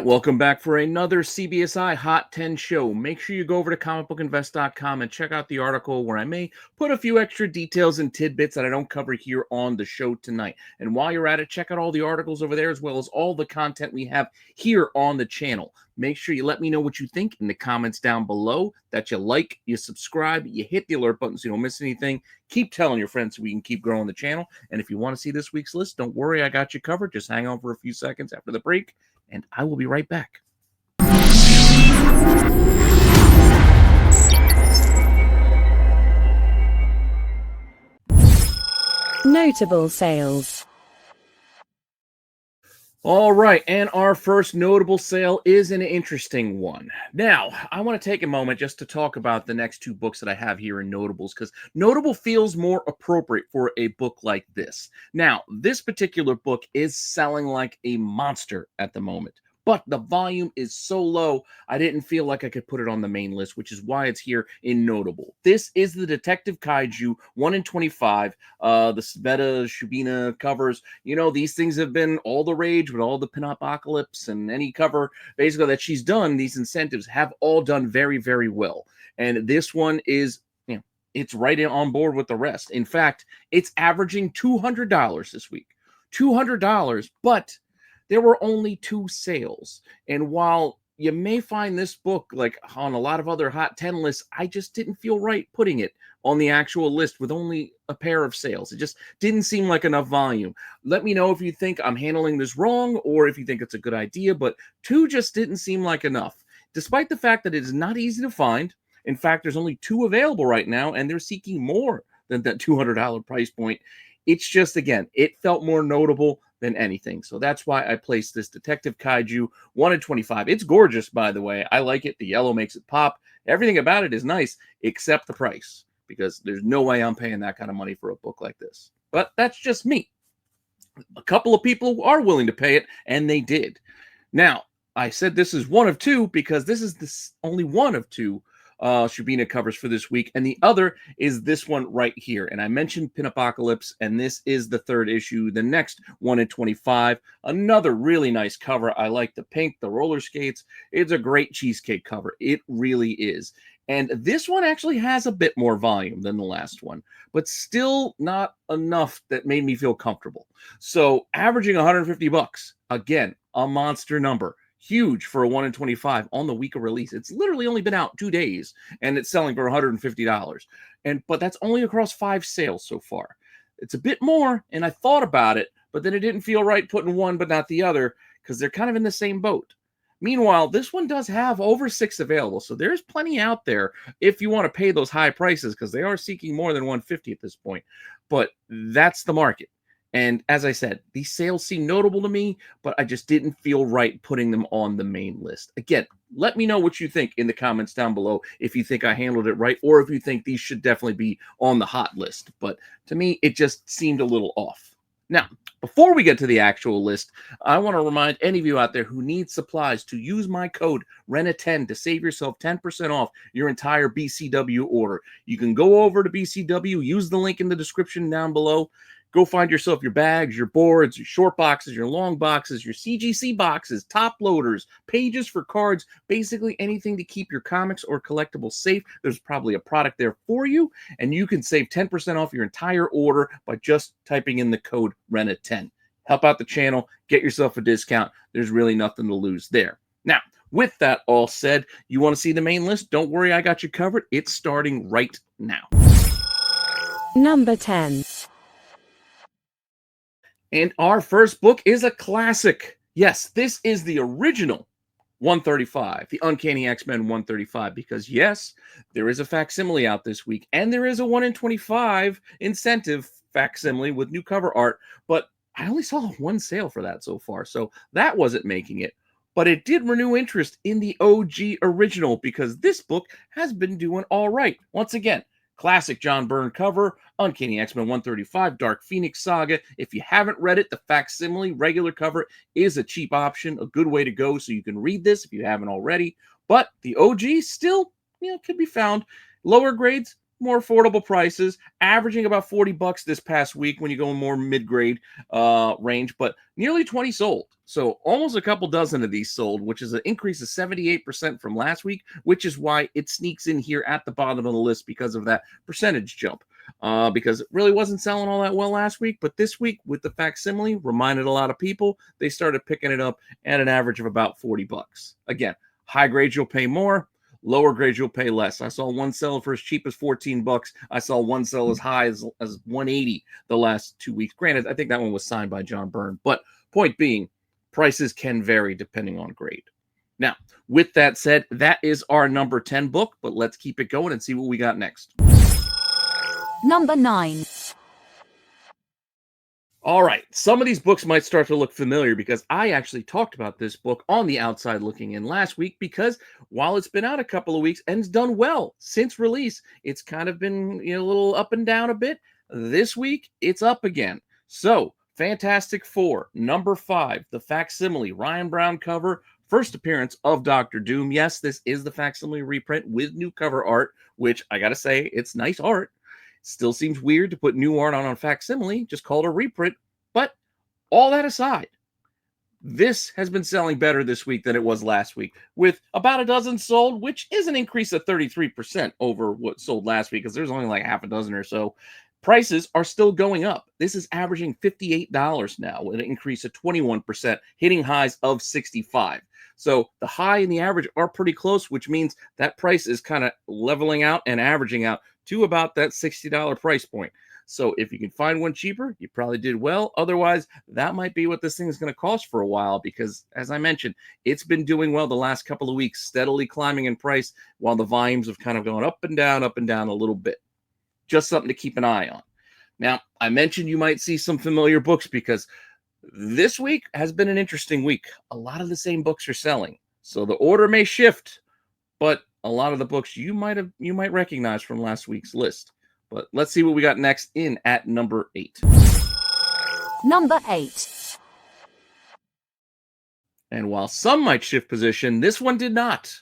right, welcome back for another CBSI Hot 10 show. Make sure you go over to comicbookinvest.com and check out the article where I may put a few extra details and tidbits that I don't cover here on the show tonight. And while you're at it, check out all the articles over there as well as all the content we have here on the channel. Make sure you let me know what you think in the comments down below, that you like, you subscribe, you hit the alert button so you don't miss anything. Keep telling your friends so we can keep growing the channel. And if you want to see this week's list, don't worry, I got you covered. Just hang on for a few seconds after the break, and I will be right back. Notable sales. All right, and our first notable sale is an interesting one. Now, I want to take a moment just to talk about the next two books that I have here in Notables, because Notable feels more appropriate for a book like this. Now, this particular book is selling like a monster at the moment, but the volume is so low, I didn't feel like I could put it on the main list, which is why it's here in Notable. This is the Detective Kaiju 1 in 25, the Sveta Shubina covers. You know, these things have been all the rage with all the pin-apocalypse, and any cover basically that she's done, these incentives have all done very, very well. And this one is, you know, it's right on board with the rest. In fact, it's averaging $200 this week. $200, but there were only 2 sales. And while you may find this book like on a lot of other Hot 10 lists, I just didn't feel right putting it on the actual list with only a pair of sales. It just didn't seem like enough volume. Let me know if you think I'm handling this wrong or if you think it's a good idea, but 2 just didn't seem like enough. Despite the fact that it is not easy to find. In fact, there's only 2 available right now, and they're seeking more than that $200 price point. It's just, again, it felt more notable than anything. So that's why I placed this Detective Kaiju 1 in 25. It's gorgeous, by the way. I like it. The yellow makes it pop. Everything about it is nice, except the price, because there's no way I'm paying that kind of money for a book like this. But that's just me. A couple of people are willing to pay it, and they did. Now, I said this is one of 2 because this is only one of 2 Shubina covers for this week, and the other is this one right here. And I mentioned Pin-Apocalypse, and this is the 3rd issue, the next 1 in 25. Another really nice cover. I like the pink, the roller skates. It's a great cheesecake cover. It really is. And this one actually has a bit more volume than the last one, but still not enough that made me feel comfortable. So averaging $150, again, a monster number. Huge for a 1 in 25 on the week of release. It's literally only been out 2 days, and it's selling for $150. But that's only across 5 sales so far. It's a bit more, and I thought about it, but then it didn't feel right putting one but not the other, because they're kind of in the same boat. Meanwhile, this one does have over 6 available, so there's plenty out there if you want to pay those high prices, because they are seeking more than $150 at this point. But that's the market. And as I said, these sales seem notable to me, but I just didn't feel right putting them on the main list. Again, let me know what you think in the comments down below, if you think I handled it right, or if you think these should definitely be on the hot list. But to me, it just seemed a little off. Now, before we get to the actual list, I want to remind any of you out there who need supplies to use my code RENNA10 to save yourself 10% off your entire BCW order. You can go over to BCW, use the link in the description down below. Go find yourself your bags, your boards, your short boxes, your long boxes, your CGC boxes, top loaders, pages for cards, basically anything to keep your comics or collectibles safe. There's probably a product there for you, and you can save 10% off your entire order by just typing in the code RENNA10. Help out the channel, get yourself a discount. There's really nothing to lose there. Now, with that all said, you want to see the main list? Don't worry, I got you covered. It's starting right now. Number 10. And our first book is a classic. Yes, this is the original 135, the Uncanny X-Men 135, because yes, there is a facsimile out this week, and there is a 1 in 25 incentive facsimile with new cover art, but I only saw 1 sale for that so far, so that wasn't making it. But it did renew interest in the OG original, because this book has been doing all right. Once again, classic John Byrne cover, Uncanny X-Men 135, Dark Phoenix Saga. If you haven't read it, the facsimile regular cover is a cheap option, a good way to go, so you can read this if you haven't already. But the OG still, could be found. Lower grades, more affordable prices, averaging about $40 this past week when you go in more mid-grade range, but nearly 20 sold. So almost a couple dozen of these sold, which is an increase of 78% from last week, which is why it sneaks in here at the bottom of the list because of that percentage jump. Because it really wasn't selling all that well last week, but this week with the facsimile reminded a lot of people, they started picking it up at an average of about $40. Again, high grades you'll pay more, lower grades you'll pay less. I saw one sell for as cheap as $14. I saw one sell as high as $180 the last 2 weeks. Granted, I think that one was signed by John Byrne, but point being, prices can vary depending on grade. Now, with that said, that is our number 10 book, but let's keep it going and see what we got next. Number 9. All right, some of these books might start to look familiar because I actually talked about this book on The Outside Looking In last week because while it's been out a couple of weeks and it's done well since release, it's kind of been a little up and down a bit. This week, it's up again. So, Fantastic Four, number 5, the facsimile, Ryan Brown cover, first appearance of Dr. Doom. Yes, this is the facsimile reprint with new cover art, which I gotta say, it's nice art. Still seems weird to put new art on a facsimile, just call it a reprint. But all that aside, this has been selling better this week than it was last week, with about a dozen sold, which is an increase of 33% over what sold last week, because there's only like half a dozen or so. Prices are still going up. This is averaging $58 now, with an increase of 21%, hitting highs of $65. So the high and the average are pretty close, which means that price is kind of leveling out and averaging out to about that $60 price point. So if you can find one cheaper, you probably did well. Otherwise, that might be what this thing is going to cost for a while because, as I mentioned, it's been doing well the last couple of weeks, steadily climbing in price while the volumes have kind of gone up and down a little bit. Just something to keep an eye on. Now, I mentioned you might see some familiar books because this week has been an interesting week. A lot of the same books are selling. So the order may shift, but a lot of the books you might recognize from last week's list. But let's see what we got next in at number 8. Number 8. And while some might shift position, this one did not.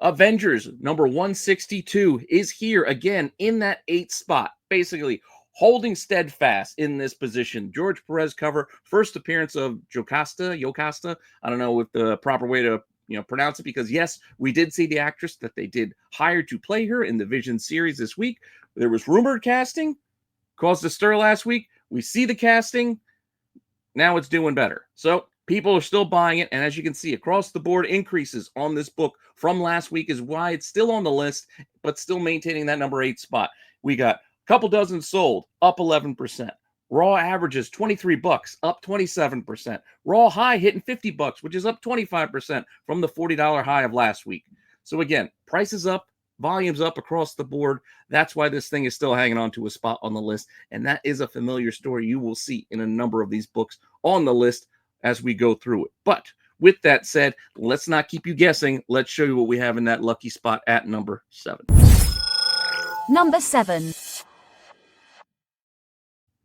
Avengers number 162 is here again in that 8th spot, basically holding steadfast in this position. George Perez cover, first appearance of Jocasta. I don't know if the proper way to pronounce it, because yes, we did see the actress that they did hire to play her in the Vision series this week. There was rumored casting, caused a stir last week. We see the casting. Now it's doing better. So people are still buying it. And as you can see, across the board, increases on this book from last week is why it's still on the list, but still maintaining that number 8 spot. We got a couple dozen sold, up 11%. Raw averages $23, up 27%. Raw high hitting $50, which is up 25% from the $40 high of last week. So again, prices up, volumes up across the board. That's why this thing is still hanging on to a spot on the list. And that is a familiar story you will see in a number of these books on the list as we go through it. But with that said, let's not keep you guessing. Let's show you what we have in that lucky spot at number 7. Number 7.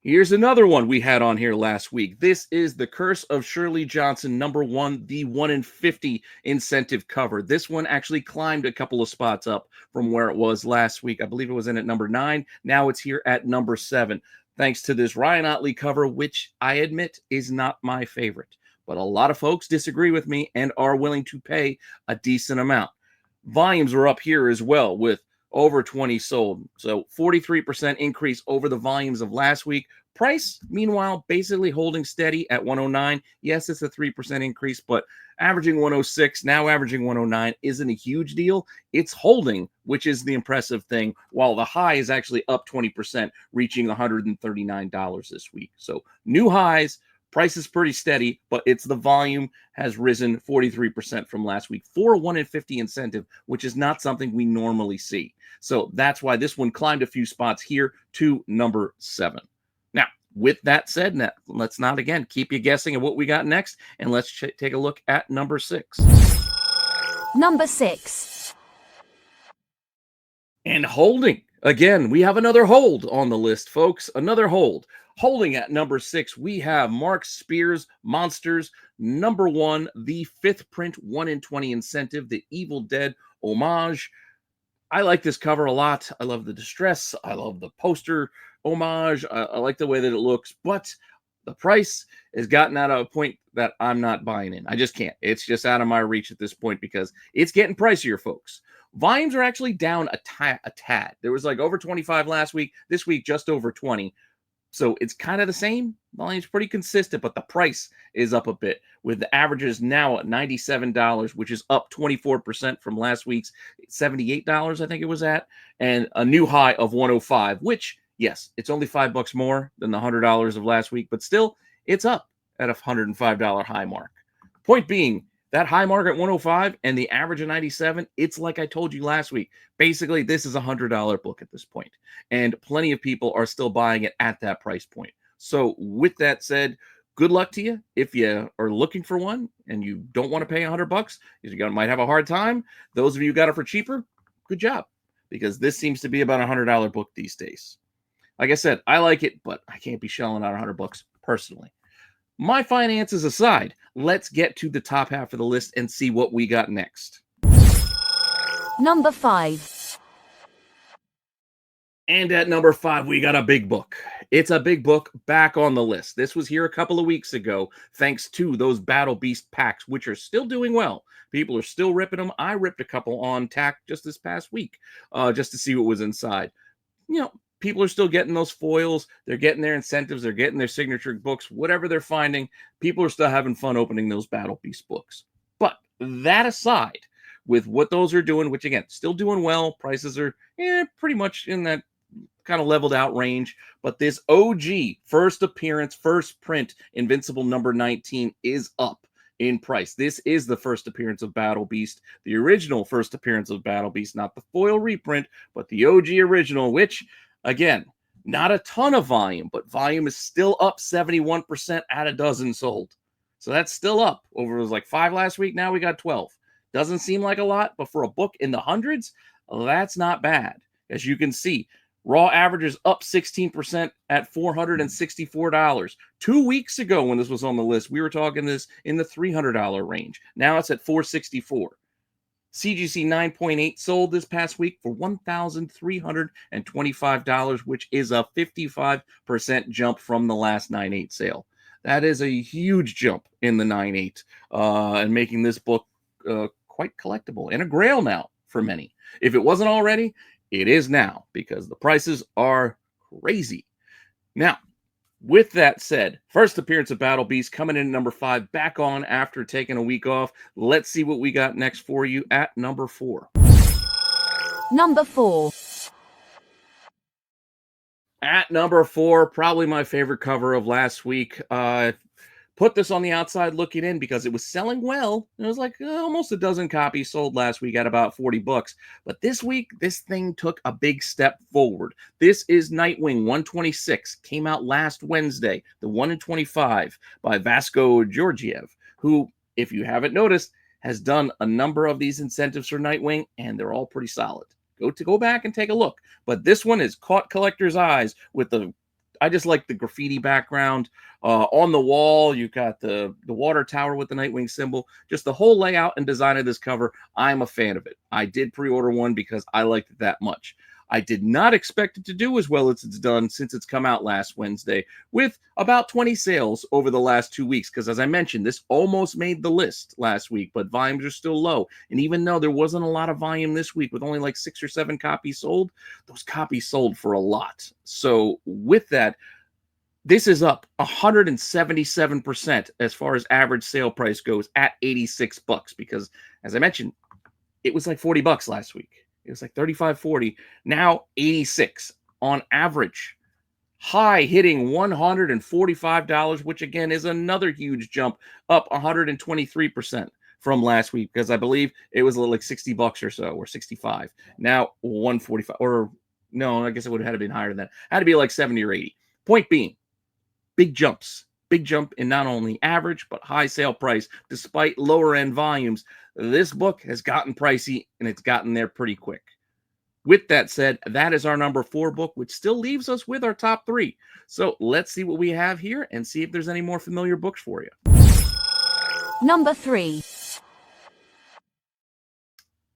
Here's another one we had on here last week. This is The Curse of Shirley Johnson, number 1, the 1 in 50 incentive cover. This one actually climbed a couple of spots up from where it was last week. I believe it was in at number 9. Now it's here at number 7. Thanks to this Ryan Otley cover, which I admit is not my favorite. But a lot of folks disagree with me and are willing to pay a decent amount. Volumes are up here as well with over 20 sold. So 43% increase over the volumes of last week. Price, meanwhile, basically holding steady at 109. Yes, it's a 3% increase, but averaging 106, now averaging 109 isn't a huge deal. It's holding, which is the impressive thing, while the high is actually up 20%, reaching $139 this week. So new highs. Price is pretty steady, but it's the volume has risen 43% from last week for a 1 in 50 incentive, which is not something we normally see. So that's why this one climbed a few spots here to number 7. Now, with that said, let's not again keep you guessing at what we got next, and let's take a look at number 6. Number 6. And holding. Again, we have another hold on the list, folks. Another hold. Holding at number 6, we have Mark Spears' Monsters, number 1, the 5th print 1 in 20 incentive, the Evil Dead homage. I like this cover a lot. I love the distress. I love the poster homage. I like the way that it looks, but the price has gotten out of a point that I'm not buying in. I just can't. It's just out of my reach at this point because it's getting pricier, folks. Volumes are actually down a tad. There was like over 25 last week. This week, just over 20. So it's kind of the same. Volume's pretty consistent, but the price is up a bit, with the averages now at $97, which is up 24% from last week's $78, I think it was at, and a new high of 105, which, yes, it's only $5 more than the $100 of last week, but still, it's up at a $105 high mark. Point being, that high mark at 105 and the average of 97, it's like I told you last week. Basically, this is a $100 book at this point, and plenty of people are still buying it at that price point. So with that said, good luck to you. If you are looking for one and you don't want to pay $100, you might have a hard time. Those of you who got it for cheaper, good job, because this seems to be about a $100 book these days. Like I said, I like it, but I can't be shelling out $100 personally. My finances aside, let's get to the top half of the list and see what we got next. Number 5. And at number 5, we got a big book. It's a big book back on the list. This was here a couple of weeks ago, thanks to those Battle Beast packs, which are still doing well. People are still ripping them. I ripped a couple on tack just this past week, just to see what was inside. You know, people are still getting those foils. They're getting their incentives. They're getting their signature books. Whatever they're finding, people are still having fun opening those Battle Beast books. But that aside, with what those are doing, which again, still doing well, prices are pretty much in that kind of leveled out range. But this OG first appearance, first print Invincible number 19 is up in price. This is the first appearance of Battle Beast, the original first appearance of Battle Beast, not the foil reprint, but the OG original, which, again, not a ton of volume, but volume is still up 71% at a dozen sold. So that's still up. It was like 5 last week. Now we got 12. Doesn't seem like a lot, but for a book in the hundreds, that's not bad. As you can see, raw averages up 16% at $464. 2 weeks ago when this was on the list, we were talking this in the $300 range. Now it's at $464. CGC 9.8 sold this past week for $1,325, which is a 55% jump from the last 9.8 sale. That is a huge jump in the 9.8 and making this book quite collectible and a grail now for many. If it wasn't already, it is now because the prices are crazy. Now, with that said, first appearance of Battle Beast coming in at number 5, back on after taking a week off. Let's see what we got next for you at number 4. Number 4. At number 4, probably my favorite cover of last week. Put this on the outside looking in because it was selling well. It was like almost a dozen copies sold last week at about $40. But this week, this thing took a big step forward. This is Nightwing 126. Came out last Wednesday, the 1 in 25 by Vasco Georgiev, who, if you haven't noticed, has done a number of these incentives for Nightwing, and they're all pretty solid. Go back and take a look. But this one has caught collectors' eyes with I just like the graffiti background. On the wall, you've got the water tower with the Nightwing symbol. Just the whole layout and design of this cover, I'm a fan of it. I did pre-order one because I liked it that much. I did not expect it to do as well as it's done since it's come out last Wednesday, with about 20 sales over the last 2 weeks. Because as I mentioned, this almost made the list last week, but volumes are still low. And even though there wasn't a lot of volume this week with only like 6 or 7 copies sold, those copies sold for a lot. So with that, this is up 177% as far as average sale price goes at $86 because, as I mentioned, it was like $40 last week. It was like $35.40. Now $86 on average. High hitting $145, which again is another huge jump, up 123% from last week because I believe it was like $60 or so, or 65. Now 145, or no, I guess it would have had to been higher than that. It had to be like 70 or 80. Point being, big jumps. Big jump in not only average, but high sale price. Despite lower end volumes, this book has gotten pricey and it's gotten there pretty quick. With that said, that is our number 4 book, which still leaves us with our top 3. So let's see what we have here and see if there's any more familiar books for you. Number 3.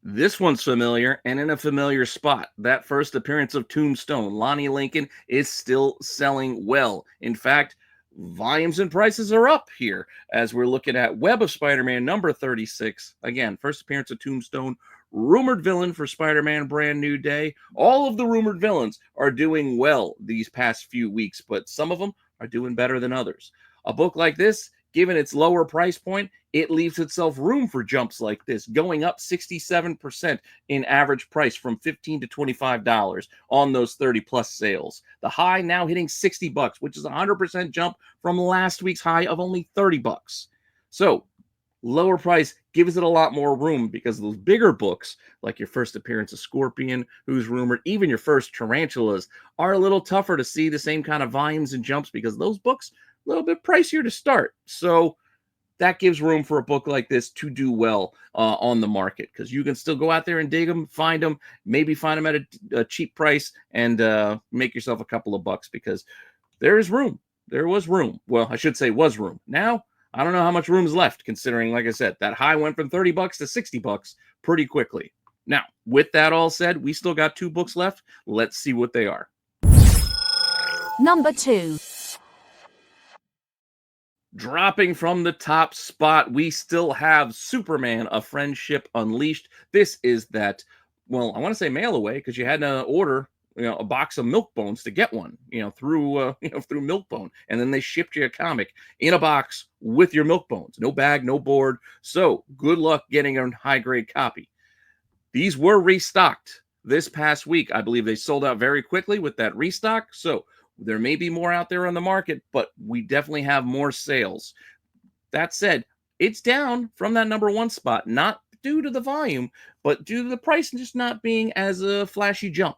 This one's familiar and in a familiar spot. That first appearance of Tombstone, Lonnie Lincoln, is still selling well. In fact, volumes and prices are up here as we're looking at Web of Spider-Man number 36. Again, first appearance of Tombstone, rumored villain for Spider-Man Brand New Day. All of the rumored villains are doing well these past few weeks, but some of them are doing better than others. A book like this, given its lower price point, it leaves itself room for jumps like this, going up 67% in average price from $15 to $25 on those 30-plus sales. The high now hitting $60, which is a 100% jump from last week's high of only $30. So, lower price gives it a lot more room because those bigger books, like your first appearance of Scorpion, who's rumored, even your first Tarantulas, are a little tougher to see the same kind of volumes and jumps because those books a little bit pricier to start. So that gives room for a book like this to do well on the market because you can still go out there and dig them, find them, maybe find them at a cheap price and make yourself a couple of bucks because there is room. There was room. Well, I should say was room. Now, I don't know how much room is left considering, like I said, that high went from $30 to $60 pretty quickly. Now, with that all said, we still got 2 books left. Let's see what they are. Number 2. Dropping from the top spot, we still have Superman, A Friendship Unleashed. This is that, well, I want to say mail away because you had to order, a box of milk bones to get one, through Milk Bone, and then they shipped you a comic in a box with your milk bones. No bag, no board. So good luck getting a high grade copy. These were restocked this past week. I believe they sold out very quickly with that restock. So there may be more out there on the market, but we definitely have more sales. That said, it's down from that number 1 spot, not due to the volume, but due to the price just not being as a flashy jump.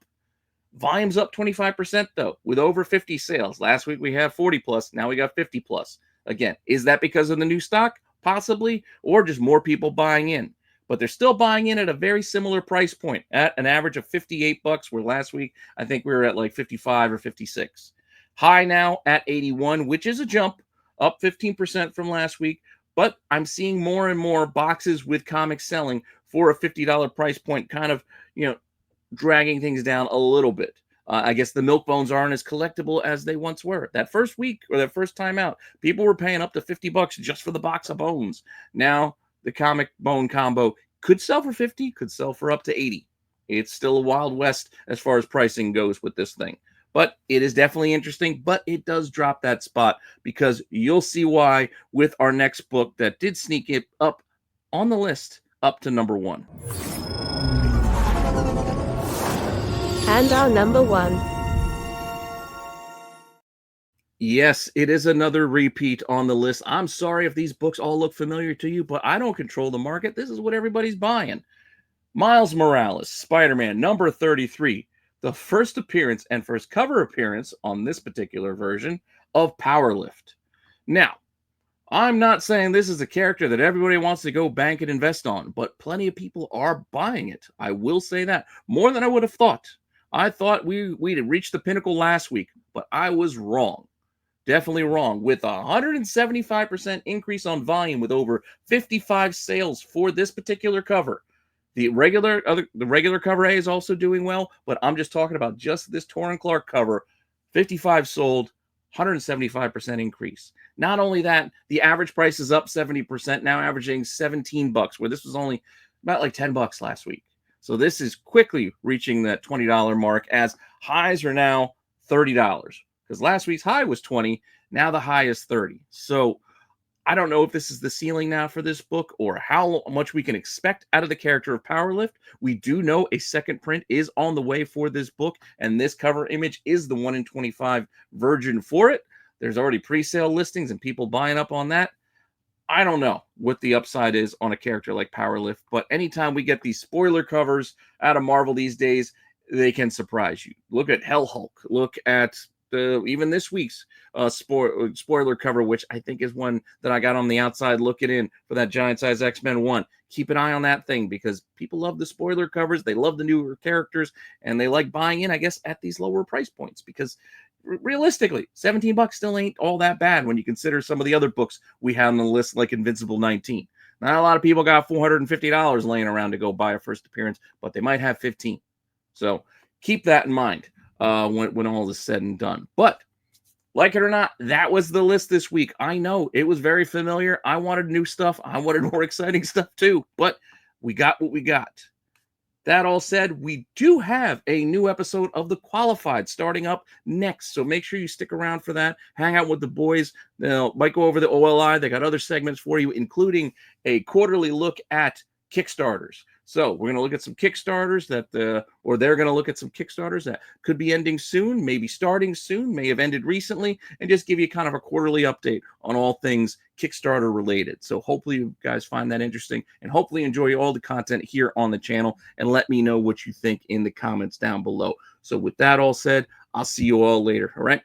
Volume's up 25% though, with over 50 sales. Last week we had 40 plus, now we got 50 plus. Again, is that because of the new stock? Possibly, or just more people buying in. But they're still buying in at a very similar price point at an average of $58, where last week I think we were at like 55 or 56. High now at 81, which is a jump, up 15% from last week. But I'm seeing more and more boxes with comics selling for a $50 price point, kind of, dragging things down a little bit. I guess the milk bones aren't as collectible as they once were. That first week or that first time out, people were paying up to $50 just for the box of bones. Now, the comic bone combo could sell for 50, could sell for up to 80. It's still a Wild West as far as pricing goes with this thing. But it is definitely interesting, but it does drop that spot because you'll see why with our next book that did sneak it up on the list up to number 1. And our number 1. Yes, it is another repeat on the list. I'm sorry if these books all look familiar to you, but I don't control the market. This is what everybody's buying. Miles Morales, Spider-Man, number 33. The first appearance and first cover appearance on this particular version of Powerlift. Now, I'm not saying this is a character that everybody wants to go bank and invest on, but plenty of people are buying it. I will say that. More than I would have thought. I thought we'd have reached the pinnacle last week, but I was wrong. Definitely wrong. With a 175% increase on volume with over 55 sales for this particular cover. The regular cover A is also doing well, but I'm just talking about just this Torrin Clark cover. 55 sold, 175% increase. Not only that, the average price is up 70%, now averaging $17, where this was only about like $10 last week. So this is quickly reaching that $20 mark as highs are now $30. Because last week's high was 20, now the high is 30. So I don't know if this is the ceiling now for this book or how much we can expect out of the character of Powerlift. We do know a second print is on the way for this book, and this cover image is the 1 in 25 version for it. There's already pre-sale listings and people buying up on that. I don't know what the upside is on a character like Powerlift, but anytime we get these spoiler covers out of Marvel these days, they can surprise you. Look at Hell Hulk. Look at even this week's spoiler cover, which I think is one that I got on the outside looking in for that Giant Size X-Men 1. Keep an eye on that thing because people love the spoiler covers. They love the newer characters, and they like buying in, I guess, at these lower price points because realistically, $17 still ain't all that bad when you consider some of the other books we have on the list, like Invincible 19. Not a lot of people got $450 laying around to go buy a first appearance, but they might have 15. So keep that in mind when all is said and done. But like it or not, that was the list this week. I know it was very familiar. I wanted new stuff. I wanted more exciting stuff too, but we got what we got. That all said, we do have a new episode of The Qualified starting up next. So make sure you stick around for that. Hang out with the boys. They'll might go over the OLI. They got other segments for you, including a quarterly look at Kickstarters. So we're going to look at some Kickstarters or they're going to look at some Kickstarters that could be ending soon, maybe starting soon, may have ended recently, and just give you kind of a quarterly update on all things Kickstarter related. So hopefully you guys find that interesting and hopefully enjoy all the content here on the channel, and let me know what you think in the comments down below. So with that all said, I'll see you all later. All right.